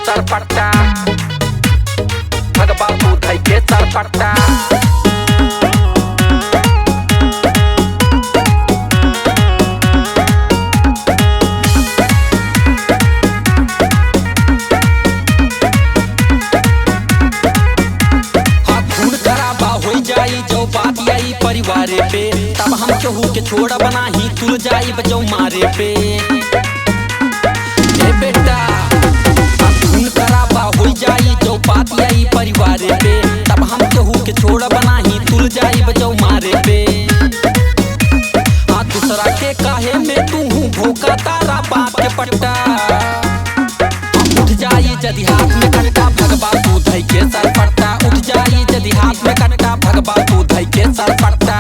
सर पड़ता, भगवा तू धई के सर पड़ता। जो बात आई परिवार पे तब हम केहू के छोड़ बना ही तुल जाई बजो मारे पे। ए बेटा खून खराबा हो जाई जो बात आई परिवार पे तब हम केहू के छोड़ बना ही तुल जाई बजो मारे पे। हाँ दूसरा के काहे में तू भूखा तारा बाप के पट्टा। उठ जाई यदि हाथ में कट्टा भगवा तू धई के सर पड़ता। उठ जाई यदि हाथ में कट्टा भगवा तू धई के सर पड़ता।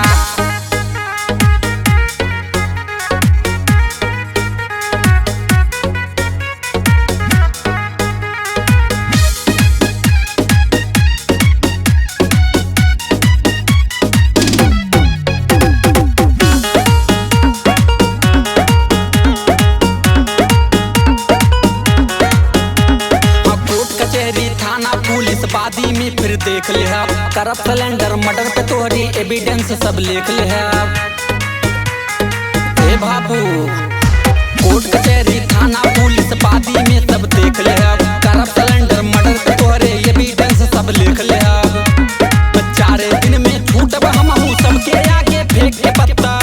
थाना पुलिस बादी में फिर देख ले करप्ट सिलेंडर मर्डर पे तोहरी एविडेंस सब लिख ले। ए बाबू कोर्ट कचहरी थाना पुलिस बादी में सब देख ले करप्ट सिलेंडर मर्डर पे तोहरे एविडेंस सब लिख ले। चारे दिन में छूटब हम सबके आगे फेंक के पत्ता।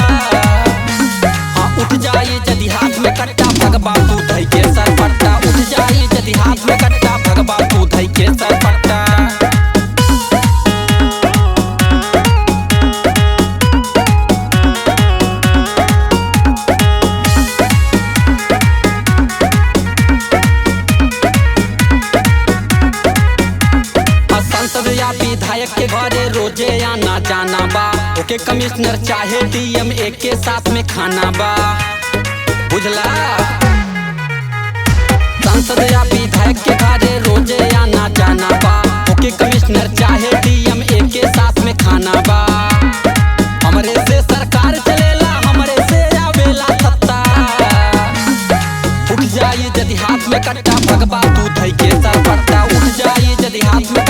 हाँ उठ जाइए यदि हाथ में कट्टा भगवा तू धई के सर पड़ता। उठ जाइए यदि हाथ में कट्टा भगवा तू धई के सर पड़ता। संसद या विधायक के घरे रोजे आना जाना बा। ओके कमिश्नर चाहे डीएम एक के साथ में खाना बा बुझला। संसद या विधायक के घरे रोजे आना जाना बा। ओके कमिश्नर चाहे डीएम एक के साथ में खाना बा। हमरे से सरकार चलेला हमरे से आवेला सत्ता। उठ जाइए यदि हाथ में कट्टा भगवा तू धई के सर पड़ता। उठ जाइए यदि हाथ में